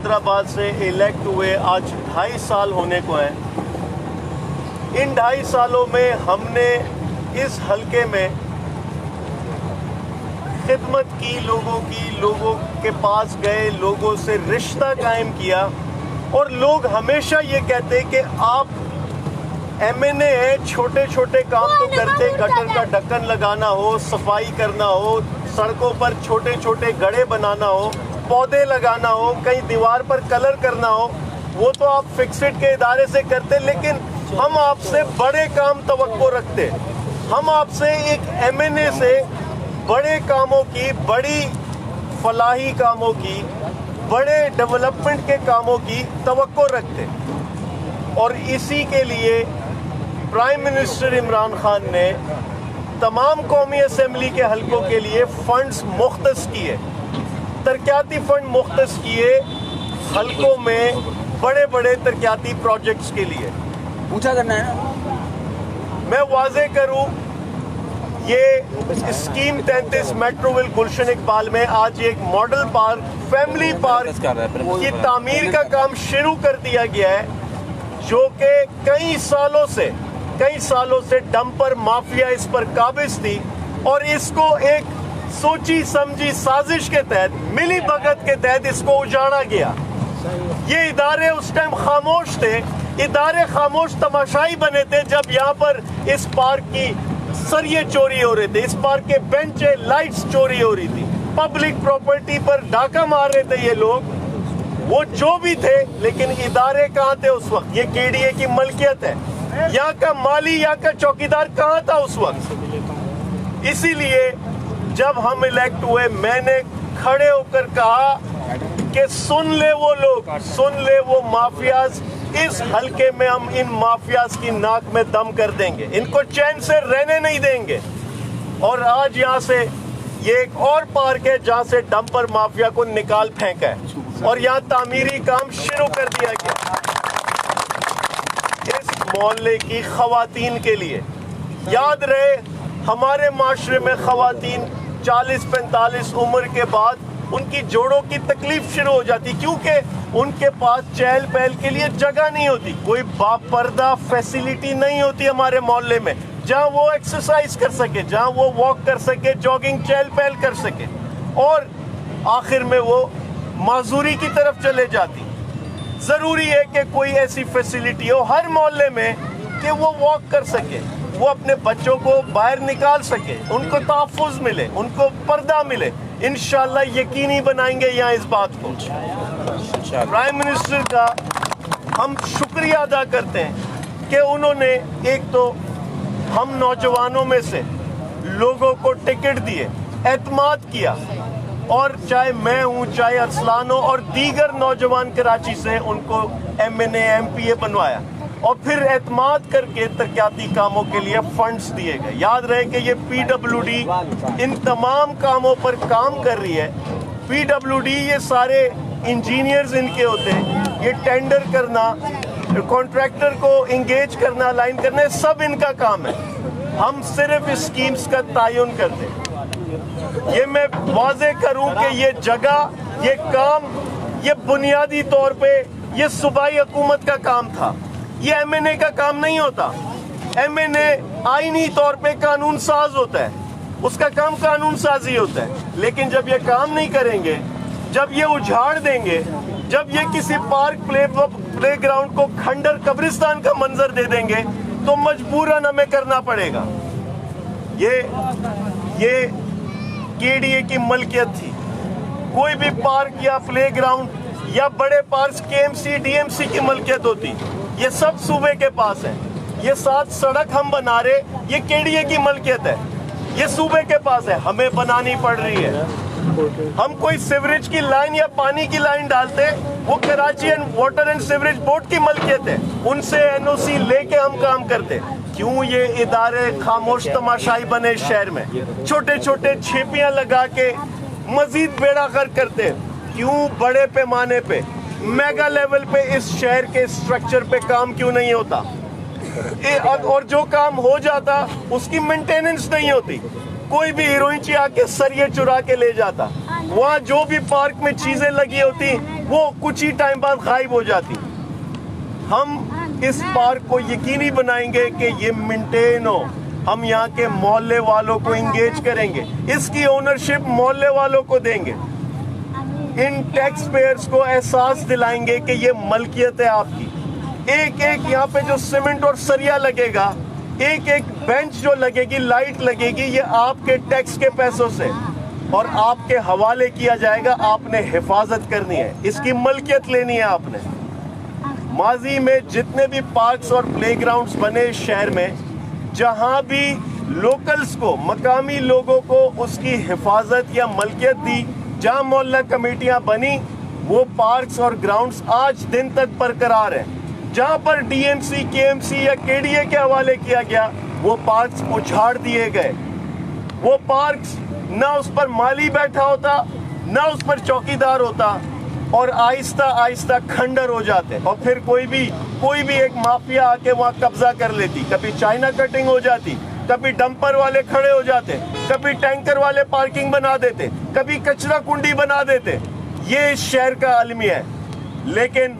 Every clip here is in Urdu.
حیدرآباد سے الیکٹ ہوئے آج 2.5 سال ہونے کو ہیں۔ ان 2.5 سالوں میں ہم نے اس حلقے میں خدمت کی، لوگوں کے پاس گئے، لوگوں سے رشتہ قائم کیا، اور لوگ ہمیشہ یہ کہتے کہ آپ ایم این اے ہیں، چھوٹے چھوٹے کام تو کرتے، گٹر کا ڈھکن لگانا ہو، صفائی کرنا ہو، سڑکوں پر چھوٹے چھوٹے گڑھے بنانا ہو، پودے لگانا ہو، کہیں دیوار پر کلر کرنا ہو، وہ تو آپ فکسڈ کے ادارے سے کرتے، لیکن ہم آپ سے بڑے کام توقع رکھتے۔ ہم آپ سے ایک ایم این اے سے بڑے کاموں کی، بڑی فلاحی کاموں کی، بڑے ڈیولپمنٹ کے کاموں کی توقع رکھتے، اور اسی کے لیے پرائم منسٹر عمران خان نے تمام قومی اسمبلی کے حلقوں کے لیے فنڈز مختص کیے، ترقیاتی فنڈ مختص کیے حلقوں میں بڑے بڑے ترقیاتی پروجیکٹس کے لیے۔ پوچھا کرنا ہے نا، میں واضح کروں، یہ اسکیم 33 میٹروول گلشن اقبال میں آج ایک ماڈل پارک، فیملی پارک کی تعمیر کا کام شروع کر دیا گیا ہے، جو کہ کئی سالوں سے ڈمپر مافیا اس پر قابض تھی، اور اس کو ایک سوچی سمجھی سازش کے تحت، ملی بھگت کے تحت اس کو اجاڑا گیا۔ یہ ادارے اس ٹائم خاموش تھے، ادارے خاموش تماشائی بنے تھے جب یہاں پر اس پارک کی سریے چوری ہو رہے تھے، اس پارک کے بینچیں، لائٹس چوری ہو رہی تھی، پبلک پراپرٹی پر ڈاکہ مار رہے تھے یہ لوگ، وہ جو بھی تھے، لیکن ادارے کہاں تھے اس وقت؟ یہ کے ڈی اے کی ملکیت ہے، یہاں کا مالی، یہاں کا چوکیدار کہاں تھا اس وقت؟ اسی لیے جب ہم الیکٹ ہوئے، میں نے کھڑے ہو کر کہا کہ سن لے وہ لوگ، سن لے وہ مافیاز، اس حلقے میں ہم ان مافیاز کی ناک میں دم کر دیں گے، ان کو چین سے رہنے نہیں دیں گے۔ اور آج یہاں سے یہ ایک اور پارک ہے جہاں سے ڈمپر مافیا کو نکال پھینکا ہے، اور یہاں تعمیری کام شروع کر دیا گیا اس محلے کی خواتین کے لیے۔ یاد رہے، ہمارے معاشرے میں خواتین 40-45 عمر کے بعد ان کی جوڑوں کی تکلیف شروع ہو جاتی، کیونکہ ان کے پاس چہل پہل کے لیے جگہ نہیں ہوتی، کوئی باپردہ فیسیلیٹی نہیں ہوتی ہمارے محلے میں جہاں وہ ایکسرسائز کر سکے، جہاں وہ واک کر سکے، جاگنگ، چہل پہل کر سکے، اور آخر میں وہ معذوری کی طرف چلے جاتی۔ ضروری ہے کہ کوئی ایسی فیسیلیٹی ہو ہر محلے میں کہ وہ واک کر سکے، وہ اپنے بچوں کو باہر نکال سکے، ان کو تحفظ ملے، ان کو پردہ ملے۔ انشاءاللہ یقینی بنائیں گے یہاں اس بات کو۔ پرائم منسٹر کا ہم شکریہ ادا کرتے ہیں کہ انہوں نے ایک تو ہم نوجوانوں میں سے لوگوں کو ٹکٹ دیے، اعتماد کیا، اور چاہے میں ہوں، چاہے ارسلان ہو، اور دیگر نوجوان کراچی سے ان کو ایم این اے، ایم پی اے بنوایا، اور پھر اعتماد کر کے ترقیاتی کاموں کے لیے فنڈز دیے گئے۔ یاد رہے کہ یہ پی ڈبلیو ڈی ان تمام کاموں پر کام کر رہی ہے۔ پی ڈبلیو ڈی یہ سارے انجینئرز ان کے ہوتے ہیں، یہ ٹینڈر کرنا، کانٹریکٹر کو انگیج کرنا، لائن کرنا، سب ان کا کام ہے۔ ہم صرف اسکیمز کا تعین کرتے ہیں۔ یہ میں واضح کروں کہ یہ جگہ، یہ کام، یہ بنیادی طور پہ یہ صوبائی حکومت کا کام تھا، یہ ایم این اے کا کام نہیں ہوتا۔ ایم این اے آئینی طور پہ قانون ساز ہوتا ہے، اس کا کام قانون سازی ہوتا ہے، لیکن جب یہ کام نہیں کریں گے، جب یہ اجھاڑ دیں گے، جب یہ کسی پارک پلے گراؤنڈ کو کھنڈر قبرستان کا منظر دے دیں گے، تو مجبوراً ہمیں کرنا پڑے گا۔ یہ کے ڈی اے کی ملکیت تھی، کوئی بھی پارک یا پلے گراؤنڈ یا بڑے پارکس کے M C, D M C کی ملکیت ہوتی، یہ سب صوبے کے پاس ہیں۔ یہ 7 سڑک ہم بنا رہے، یہ کے ڈی اے کی ملکیت ہے، یہ صوبے کے پاس ہے، ہمیں بنانی پڑ رہی ہے۔ ہم کوئی سیوریج کی لائن یا پانی کی لائن ڈالتے، وہ Karachi water and sewerage board کی ملکیت ہے، ان سے این او سی لے کے ہم کام کرتے۔ کیوں یہ ادارے خاموش تماشائی بنے شہر میں، چھوٹے چھوٹے چھیپیاں لگا کے مزید بیڑا غرق کرتے؟ کیوں بڑے پیمانے پہ، میگا لیول پہ اس شہر کے اسٹرکچر پہ کام کیوں نہیں ہوتا؟ اور جو کام ہو جاتا اس کی مینٹیننس نہیں ہوتی۔ کوئی بھی ہیروئن آ کے سریے چرا کے لے جاتا. وہاں جو بھی پارک میں چیزیں لگی ہوتی وہ کچھ ہی ٹائم بعد غائب ہو جاتی. ہم اس پارک کو یقینی بنائیں گے کہ یہ مینٹین ہو. ہم یہاں کے محلے والوں کو انگیج کریں گے, اس کی اونرشپ محلے والوں کو دیں گے. ان ٹیکس پیئرز کو احساس دلائیں گے کہ یہ ملکیت ہے آپ کی. ایک ایک یہاں پہ جو سیمنٹ اور سریا لگے گا, ایک ایک بینچ جو لگے گی, لائٹ لگے گی, یہ آپ کے ٹیکس کے پیسوں سے اور آپ کے حوالے کیا جائے گا. آپ نے حفاظت کرنی ہے, اس کی ملکیت لینی ہے آپ نے. ماضی میں جتنے بھی پارکس اور پلے گراؤنڈز بنے شہر میں, جہاں بھی لوکلز کو, مقامی لوگوں کو اس کی حفاظت یا ملکیت دی, جہاں محلہ کمیٹیاں بنی, وہ پارکس اور گراؤنڈز آج دن تک برقرار ہیں. جہاں پر ڈی ایم سی, کے ایم سی یا کے ڈی اے کے حوالے کیا گیا, وہ پارکس اجھاڑ دیے گئے. وہ پارکس نہ اس پر مالی بیٹھا ہوتا, نہ اس پر چوکیدار ہوتا, اور آہستہ آہستہ کھنڈر ہو جاتے. اور پھر کوئی بھی ایک مافیا آ کے وہاں قبضہ کر لیتی. کبھی چائنا کٹنگ ہو جاتی, کبھی ڈمپر والے کھڑے ہو جاتے, کبھی ٹینکر والے پارکنگ بنا دیتے, کبھی کچرا کنڈی بنا دیتے. یہ اس شہر کا المیہ ہے. لیکن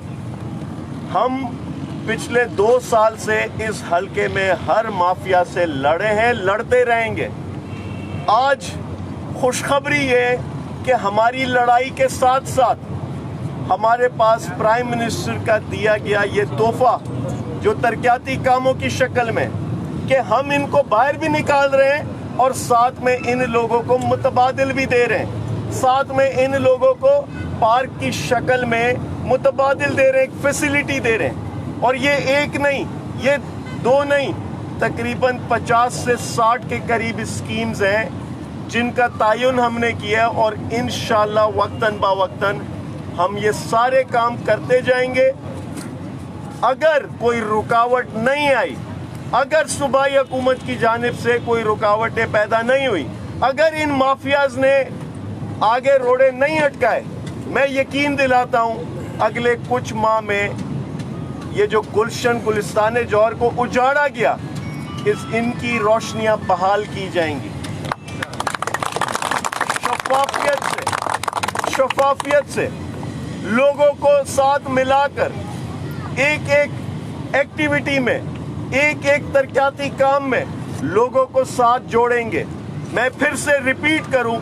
ہم پچھلے 2 سال سے اس حلقے میں ہر مافیا سے لڑے ہیں, لڑتے رہیں گے. آج خوشخبری یہ کہ ہماری لڑائی کے ساتھ ساتھ ہمارے پاس پرائم منسٹر کا دیا گیا یہ تحفہ, جو ترقیاتی کاموں کی شکل میں, کہ ہم ان کو باہر بھی نکال رہے ہیں اور ساتھ میں ان لوگوں کو متبادل بھی دے رہے ہیں. ساتھ میں ان لوگوں کو پارک کی شکل میں متبادل دے رہے ہیں, ایک فیسیلیٹی دے رہے ہیں. اور یہ ایک نہیں, یہ 2 نہیں, تقریباً 50 سے 60 کے قریب اسکیمز ہیں جن کا تعین ہم نے کیا ہے. اور انشاءاللہ وقتاً باوقتاً ہم یہ سارے کام کرتے جائیں گے. اگر کوئی رکاوٹ نہیں آئی, اگر صوبائی حکومت کی جانب سے کوئی رکاوٹیں پیدا نہیں ہوئی, اگر ان مافیاز نے آگے روڑے نہیں اٹکائے, میں یقین دلاتا ہوں اگلے کچھ ماہ میں یہ جو گلشن گلستان جوہر کو اجاڑا گیا, ان کی روشنیاں بحال کی جائیں گی. شفافیت سے لوگوں کو ساتھ ملا کر ایک ایک ایکٹیویٹی میں, ایک ایک ترقیاتی کام میں لوگوں کو ساتھ جوڑیں گے. میں پھر سے ریپیٹ کروں,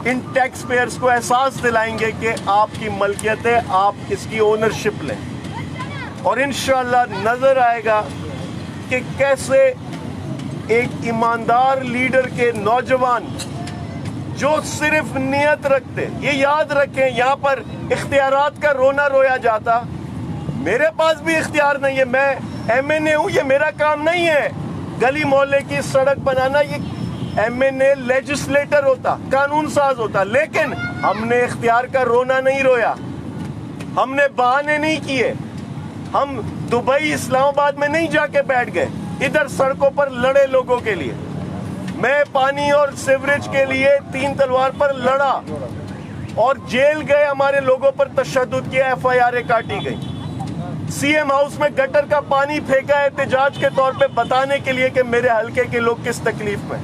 ان ٹیکس پیئرز کو احساس دلائیں گے کہ آپ کی ملکیت ہے, آپ اس کی اونرشپ لیں. اور انشاءاللہ نظر آئے گا کہ کیسے ایک ایماندار لیڈر کے نوجوان جو صرف نیت رکھتے, یہ یاد رکھیں یہاں پر اختیارات کا رونا رویا جاتا. میرے پاس بھی اختیار نہیں ہے, میں ایم این اے ہوں, یہ میرا کام نہیں ہے گلی محلے کی سڑک بنانا. یہ ایم این اے لیجسلیٹر ہوتا, قانون ساز ہوتا. لیکن ہم نے اختیار کا رونا نہیں رویا, ہم نے بہانے نہیں کیے. ہم دبئی, اسلام آباد میں نہیں جا کے بیٹھ گئے, ادھر سڑکوں پر لڑے لوگوں کے لیے. میں پانی اور سیوریج کے لیے 3 تلوار پر لڑا, اور جیل گئے, ہمارے لوگوں پر تشدد کیا, ایف آئی آریں کاٹی گئی. سی ایم ہاؤس میں گٹر کا پانی پھینکا احتجاج کے طور پہ بتانے کے لیے کہ میرے حلقے کے لوگ کس تکلیف میں.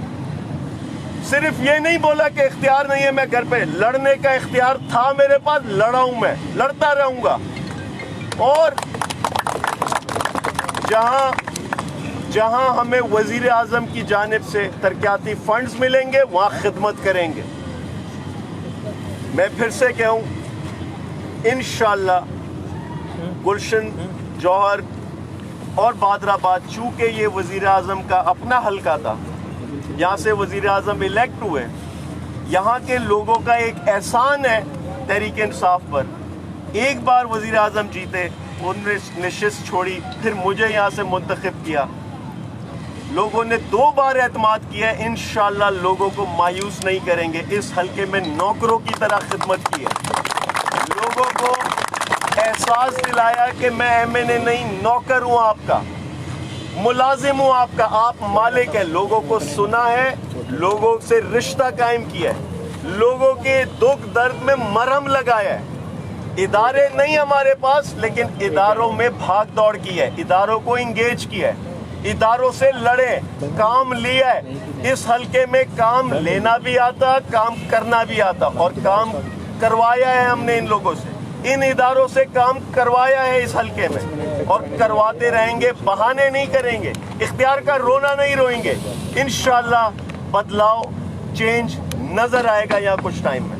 صرف یہ نہیں بولا کہ اختیار نہیں ہے, میں گھر پہ لڑنے کا اختیار تھا میرے پاس, لڑا ہوں, میں لڑتا رہوں گا. اور جہاں ہمیں وزیر اعظم کی جانب سے ترقیاتی فنڈز ملیں گے, وہاں خدمت کریں گے. میں پھر سے کہوں, انشاءاللہ گلشن, جوہر اور بادر آباد, چونکہ یہ وزیر اعظم کا اپنا حلقہ تھا, یہاں سے وزیر اعظم الیکٹ ہوئے, یہاں کے لوگوں کا ایک احسان ہے تحریک انصاف پر. ایک بار وزیر اعظم جیتے, انہوں نے نشست چھوڑی, پھر مجھے یہاں سے منتخب کیا. لوگوں نے 2 بار اعتماد کیا ہے, انشاءاللہ لوگوں کو مایوس نہیں کریں گے. اس حلقے میں نوکروں کی طرح خدمت کی ہے, لوگوں کو احساس دلایا کہ میں ایم این اے نہیں, نوکر ہوں آپ کا, ملازم ہوں آپ کا, آپ مالک ہیں. لوگوں کو سنا ہے, لوگوں سے رشتہ قائم کیا ہے, لوگوں کے دکھ درد میں مرہم لگایا ہے. ادارے نہیں ہمارے پاس, لیکن اداروں میں بھاگ دوڑ کی ہے, اداروں کو انگیج کیا ہے. اداروں سے لڑیں, کام لیا ہے اس حلقے میں, کام لینا بھی آتا, کام کرنا بھی آتا, اور کام کروایا ہے ہم نے ان لوگوں سے, ان اداروں سے کام کروایا ہے اس حلقے میں, اور کرواتے رہیں گے, بہانے نہیں کریں گے, اختیار کا رونا نہیں روئیں گے. انشاءاللہ بدلاؤ, چینج نظر آئے گا یہاں کچھ ٹائم میں.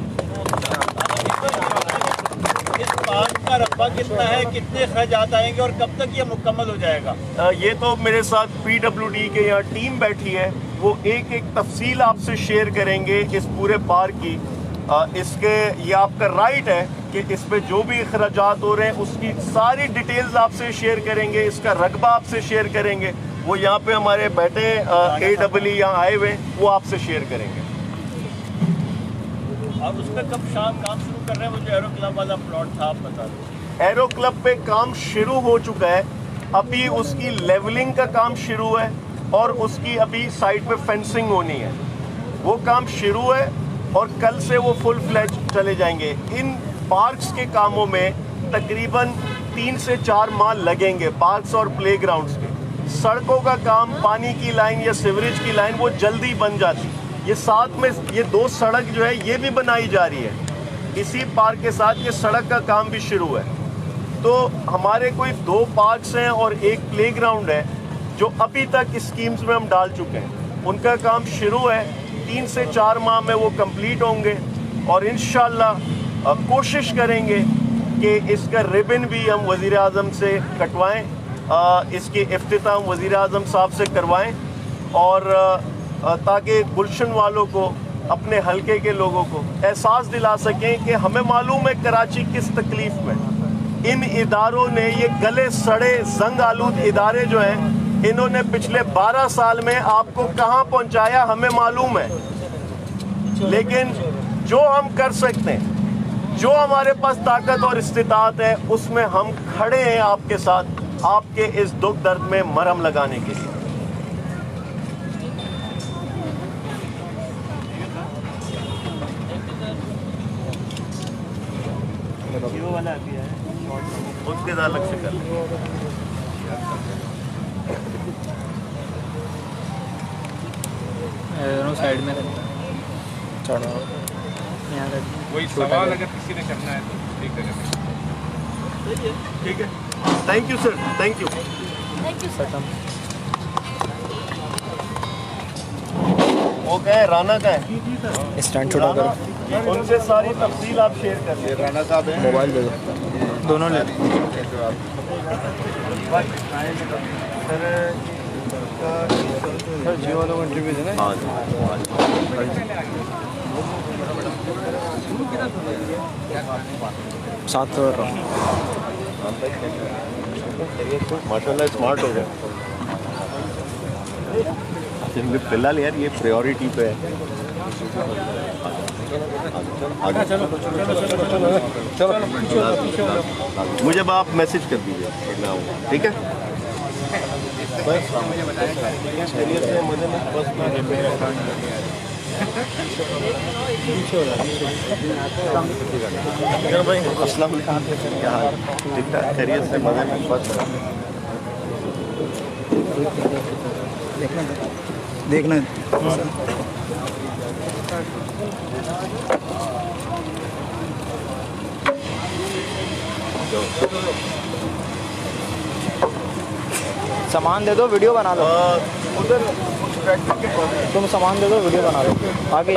اس پارک کا رقبہ کتنا ہے, کتنے اخراجات آئیں گے اور کب تک یہ مکمل ہو جائے گا؟ یہ تو میرے ساتھ PWD کے یہاں ٹیم بیٹھی ہے, وہ ایک ایک تفصیل آپ سے شیئر کریں گے اس پورے پارک کی. اس کے یہ آپ کا رائٹ ہے کہ اس پہ جو بھی اخراجات ہو رہے ہیں اس کی ساری ڈیٹیلز آپ سے شیئر کریں گے, اس کا رقبہ آپ سے شیئر کریں گے. وہ یہاں پہ ہمارے بیٹھے AEE یہاں آئے ہوئے, وہ آپ سے شیئر کریں گے. اور اس پہ کب کام شروع کر رہے ہیں, وہ جو ایرو کلب والا پلاٹ تھا آپ بتا دیں. ایرو کلب پہ کام شروع ہو چکا ہے, ابھی اس کی لیولنگ کا کام شروع ہے, اور اس کی ابھی سائٹ پہ فینسنگ ہونی ہے, وہ کام شروع ہے, اور کل سے وہ فل فلیج چلے جائیں گے. ان پارکس کے کاموں میں تقریباً 3 سے 4 ماہ لگیں گے, پارکس اور پلے گراؤنڈس کے. سڑکوں کا کام, پانی کی لائن یا سیوریج کی لائن, وہ جلدی بن جاتی. یہ ساتھ میں یہ 2 سڑک جو ہے یہ بھی بنائی جا رہی ہے, اسی پارک کے ساتھ یہ سڑک کا کام بھی شروع ہے. تو ہمارے کوئی 2 پارکس ہیں اور 1 پلے گراؤنڈ ہے جو ابھی تک اسکیمز میں ہم ڈال چکے ہیں, ان کا کام شروع ہے. 3 سے 4 ماہ میں وہ کمپلیٹ ہوں گے, اور انشاءاللہ کوشش کریں گے کہ اس کا ریبن بھی ہم وزیر اعظم سے کٹوائیں, اس کی افتتاح وزیر اعظم صاحب سے کروائیں, اور تاکہ گلشن والوں کو, اپنے حلقے کے لوگوں کو احساس دلا سکیں کہ ہمیں معلوم ہے کراچی کس تکلیف میں. ان اداروں نے, یہ گلے سڑے زنگ آلود ادارے جو ہیں, انہوں نے پچھلے 12 سال میں آپ کو کہاں پہنچایا ہمیں معلوم ہے. لیکن جو ہم کر سکتے ہیں, جو ہمارے پاس طاقت اور استطاعت ہے, اس میں ہم کھڑے ہیں آپ کے ساتھ, آپ کے اس دکھ درد میں مرہم لگانے کے لیے. اس کے ساتھ الگ سے کر لیں. دونوں سائڈ میں چڑھا کوئی سوال اگر کسی نے کرنا ہے تو ٹھیک ہے. ٹھیک ہے, thank you sir, thank you. وہ کیا ہے, رانا کا ہے, اسٹینڈ چھوڑا کرو, ان سے ساری تفصیل آپ شیئر کر لیں. رانا صاحب ہیں, موبائل دے دو, دونوں لے لیں. سر جیو والوں کو انٹرویو دینا ہے. ساتھ تو رہا ہوں. ماشاء اللہ اسمارٹ ہو گیا. فی الحال یار یہ پریورٹی پہ ہے. مجھے اب آپ میسج کر دیجیے, میں آؤں گا, ٹھیک ہے. السلام علیکم, کیا حال, ٹھیک ٹھاک, خیریت سے, مزے میں, بس دیکھنا سامان دے دو, ویڈیو بنا لو. ادھر ٹریکٹر کے پاس تم سامان دے دو, ویڈیو بنا لو. آگے